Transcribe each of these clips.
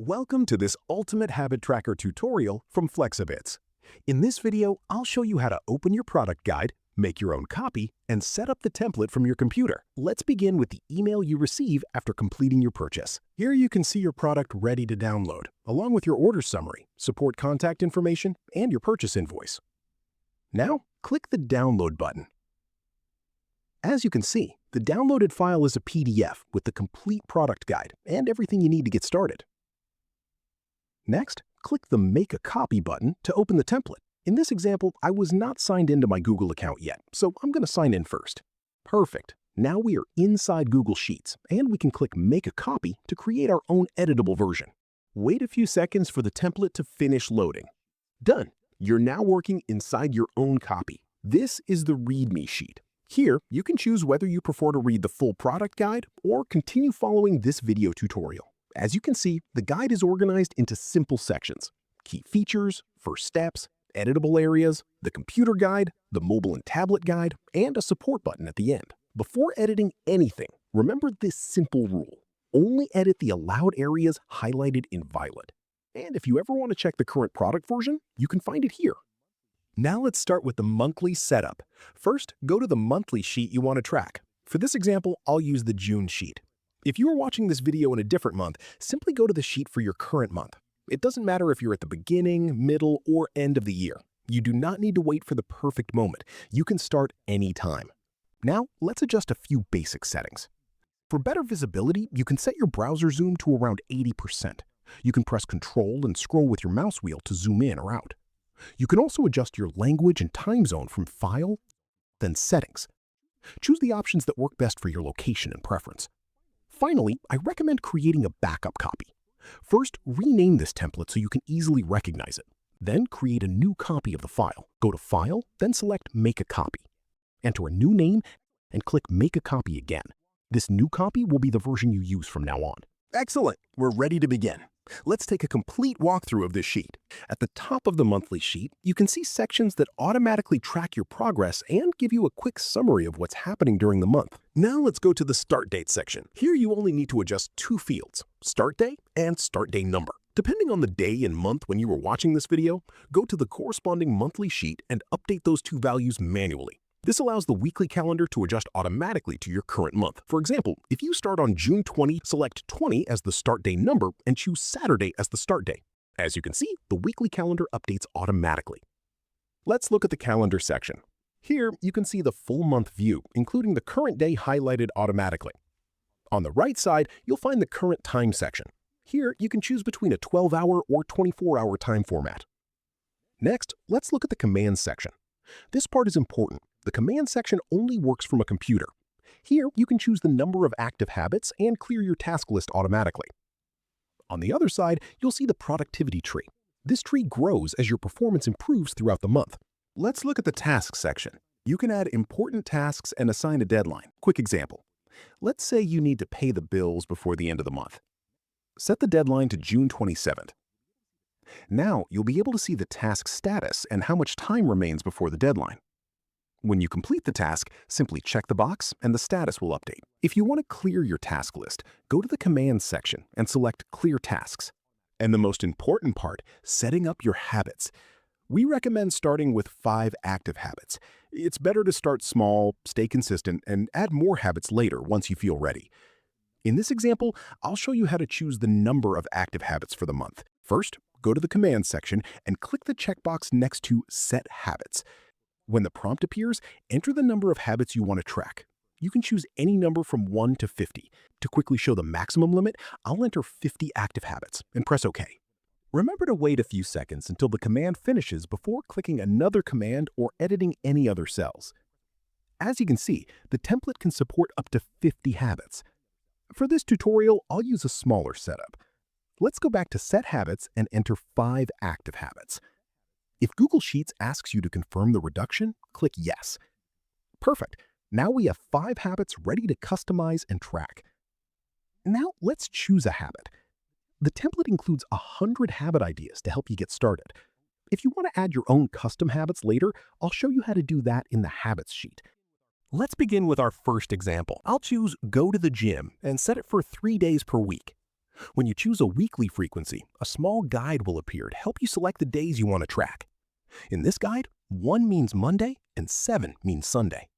Welcome to this Ultimate Habit Tracker tutorial from Flexabits. In this video, I'll show you how to open your product guide, make your own copy, and set up the template from your computer. Let's begin with the email you receive after completing your purchase. Here you can see your product ready to download, along with your order summary, support contact information, and your purchase invoice. Now, click the Download button. As you can see, the downloaded file is a PDF with the complete product guide and everything you need to get started. Next, click the Make a Copy button to open the template. In this example, I was not signed into my Google account yet, so I'm going to sign in first. Perfect. Now we are inside Google Sheets, and we can click Make a Copy to create our own editable version. Wait a few seconds for the template to finish loading. Done. You're now working inside your own copy. This is the README sheet. Here, you can choose whether you prefer to read the full product guide or continue following this video tutorial. As you can see, the guide is organized into simple sections: key features, first steps, editable areas, the computer guide, the mobile and tablet guide, and a support button at the end. Before editing anything, remember this simple rule: only edit the allowed areas highlighted in violet. And if you ever want to check the current product version, you can find it here. Now let's start with the monthly setup. First, go to the monthly sheet you want to track. For this example, I'll use the June sheet. If you are watching this video in a different month, simply go to the sheet for your current month. It doesn't matter if you're at the beginning, middle, or end of the year. You do not need to wait for the perfect moment. You can start anytime. Now, let's adjust a few basic settings. For better visibility, you can set your browser zoom to around 80%. You can press Control and scroll with your mouse wheel to zoom in or out. You can also adjust your language and time zone from File, then Settings. Choose the options that work best for your location and preference. Finally, I recommend creating a backup copy. First, rename this template so you can easily recognize it. Then create a new copy of the file. Go to File, then select Make a Copy. Enter a new name and click Make a Copy again. This new copy will be the version you use from now on. Excellent! We're ready to begin. Let's take a complete walkthrough of this sheet. At the top of the monthly sheet, you can see sections that automatically track your progress and give you a quick summary of what's happening during the month. Now let's go to the Start Date section. Here you only need to adjust two fields: Start Day and Start Day Number. Depending on the day and month when you were watching this video, go to the corresponding monthly sheet and update those two values manually. This allows the weekly calendar to adjust automatically to your current month. For example, if you start on June 20, select 20 as the start day number and choose Saturday as the start day. As you can see, the weekly calendar updates automatically. Let's look at the calendar section. Here, you can see the full month view, including the current day highlighted automatically. On the right side, you'll find the current time section. Here, you can choose between a 12-hour or 24-hour time format. Next, let's look at the commands section. This part is important. The command section only works from a computer. Here, you can choose the number of active habits and clear your task list automatically. On the other side, you'll see the productivity tree. This tree grows as your performance improves throughout the month. Let's look at the tasks section. You can add important tasks and assign a deadline. Quick example. Let's say you need to pay the bills before the end of the month. Set the deadline to June 27th. Now, you'll be able to see the task status and how much time remains before the deadline. When you complete the task, simply check the box and the status will update. If you want to clear your task list, go to the Commands section and select Clear Tasks. And the most important part, setting up your habits. We recommend starting with 5 active habits. It's better to start small, stay consistent, and add more habits later once you feel ready. In this example, I'll show you how to choose the number of active habits for the month. First, go to the Commands section and click the checkbox next to Set Habits. When the prompt appears, enter the number of habits you want to track. You can choose any number from 1 to 50. To quickly show the maximum limit, I'll enter 50 active habits and press OK. Remember to wait a few seconds until the command finishes before clicking another command or editing any other cells. As you can see, the template can support up to 50 habits. For this tutorial, I'll use a smaller setup. Let's go back to Set Habits and enter 5 active habits. If Google Sheets asks you to confirm the reduction, click Yes. Perfect. Now we have 5 habits ready to customize and track. Now let's choose a habit. The template includes 100 habit ideas to help you get started. If you want to add your own custom habits later, I'll show you how to do that in the Habits sheet. Let's begin with our first example. I'll choose Go to the Gym and set it for 3 days per week. When you choose a weekly frequency, a small guide will appear to help you select the days you want to track. In this guide, 1 means Monday and 7 means Sunday.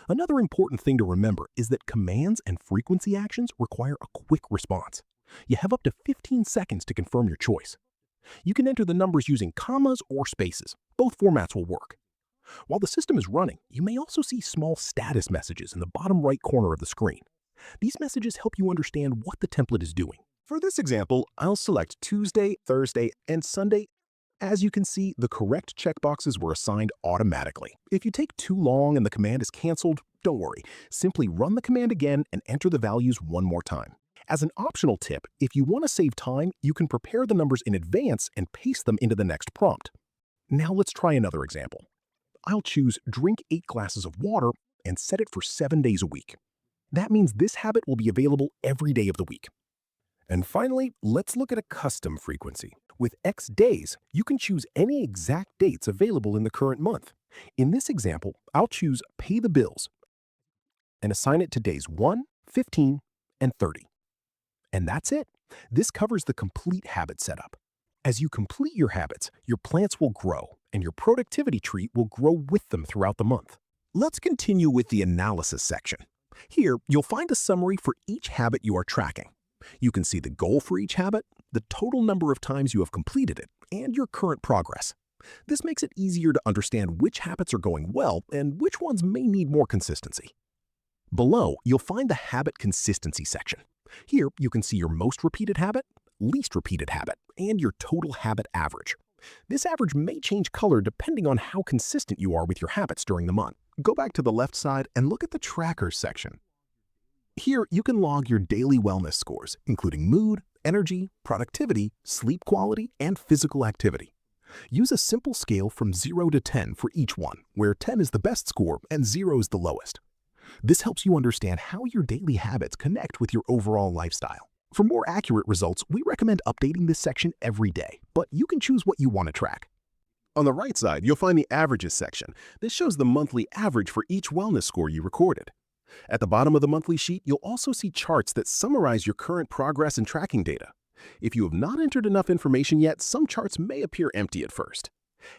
Another important thing to remember is that commands and frequency actions require a quick response. You have up to 15 seconds to confirm your choice. You can enter the numbers using commas or spaces. Both formats will work. While the system is running, you may also see small status messages in the bottom right corner of the screen. These messages help you understand what the template is doing. For this example, I'll select Tuesday, Thursday, and Sunday. As you can see, the correct checkboxes were assigned automatically. If you take too long and the command is canceled, don't worry. Simply run the command again and enter the values one more time. As an optional tip, if you want to save time, you can prepare the numbers in advance and paste them into the next prompt. Now let's try another example. I'll choose drink 8 glasses of water and set it for 7 days a week. That means this habit will be available every day of the week. And finally, let's look at a custom frequency. With X days, you can choose any exact dates available in the current month. In this example, I'll choose pay the bills and assign it to days 1, 15, and 30. And that's it. This covers the complete habit setup. As you complete your habits, your plants will grow, and your productivity tree will grow with them throughout the month. Let's continue with the analysis section. Here, you'll find a summary for each habit you are tracking. You can see the goal for each habit, the total number of times you have completed it, and your current progress. This makes it easier to understand which habits are going well and which ones may need more consistency. Below, you'll find the habit consistency section. Here, you can see your most repeated habit, least repeated habit, and your total habit average. This average may change color depending on how consistent you are with your habits during the month. Go back to the left side and look at the trackers section. Here, you can log your daily wellness scores, including mood, energy, productivity, sleep quality, and physical activity. Use a simple scale from 0 to 10 for each one, where 10 is the best score and 0 is the lowest. This helps you understand how your daily habits connect with your overall lifestyle. For more accurate results, we recommend updating this section every day, but you can choose what you want to track. On the right side, you'll find the averages section. This shows the monthly average for each wellness score you recorded. At the bottom of the monthly sheet, you'll also see charts that summarize your current progress and tracking data. If you have not entered enough information yet, some charts may appear empty at first.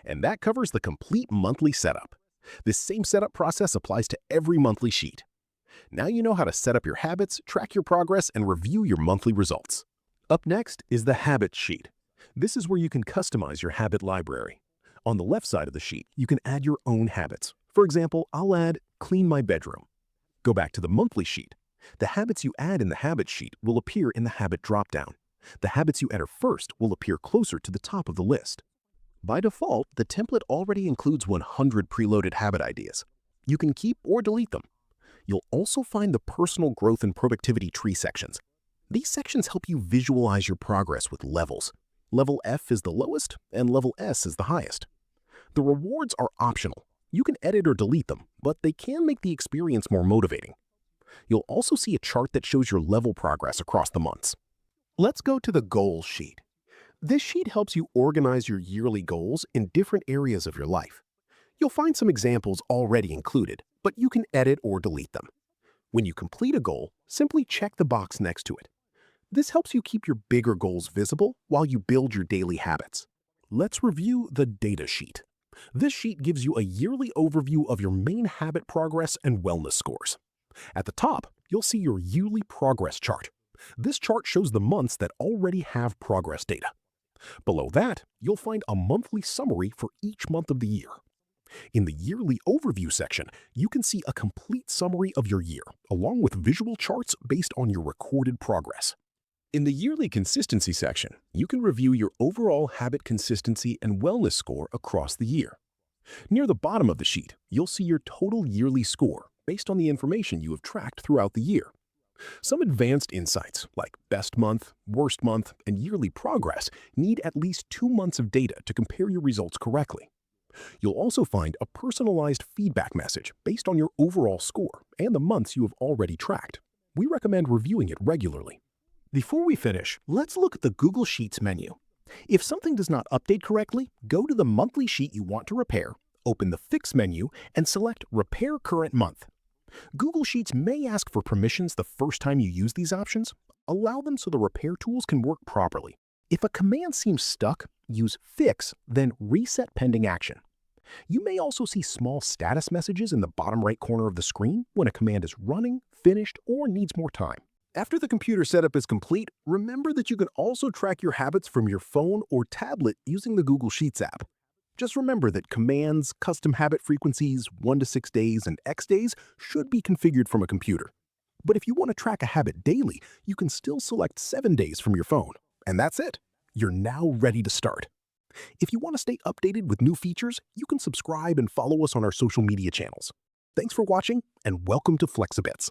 And that covers the complete monthly setup. This same setup process applies to every monthly sheet. Now you know how to set up your habits, track your progress, and review your monthly results. Up next is the Habits sheet. This is where you can customize your habit library. On the left side of the sheet, you can add your own habits. For example, I'll add clean my bedroom. Go back to the monthly sheet. The habits you add in the Habits sheet will appear in the Habit dropdown. The habits you enter first will appear closer to the top of the list. By default, the template already includes 100 preloaded habit ideas. You can keep or delete them. You'll also find the Personal Growth and Productivity Tree sections. These sections help you visualize your progress with levels. Level F is the lowest, and Level S is the highest. The rewards are optional. You can edit or delete them, but they can make the experience more motivating. You'll also see a chart that shows your level progress across the months. Let's go to the Goals sheet. This sheet helps you organize your yearly goals in different areas of your life. You'll find some examples already included, but you can edit or delete them. When you complete a goal, simply check the box next to it. This helps you keep your bigger goals visible while you build your daily habits. Let's review the Data sheet. This sheet gives you a yearly overview of your main habit progress and wellness scores. At the top, you'll see your yearly progress chart. This chart shows the months that already have progress data. Below that, you'll find a monthly summary for each month of the year. In the Yearly Overview section, you can see a complete summary of your year, along with visual charts based on your recorded progress. In the Yearly Consistency section, you can review your overall habit consistency and wellness score across the year. Near the bottom of the sheet, you'll see your total yearly score based on the information you have tracked throughout the year. Some advanced insights, like best month, worst month, and yearly progress, need at least 2 months of data to compare your results correctly. You'll also find a personalized feedback message based on your overall score and the months you have already tracked. We recommend reviewing it regularly. Before we finish, let's look at the Google Sheets menu. If something does not update correctly, go to the monthly sheet you want to repair, open the Fix menu, and select Repair Current Month. Google Sheets may ask for permissions the first time you use these options. allow them so the repair tools can work properly. If a command seems stuck, use Fix, then Reset Pending Action. You may also see small status messages in the bottom right corner of the screen when a command is running, finished, or needs more time. After the computer setup is complete, remember that you can also track your habits from your phone or tablet using the Google Sheets app. Just remember that commands, custom habit frequencies, 1 to 6 days, and X days should be configured from a computer. But if you want to track a habit daily, you can still select 7 days from your phone. And that's it. You're now ready to start. If you want to stay updated with new features, you can subscribe and follow us on our social media channels. Thanks for watching, and welcome to Flexabits.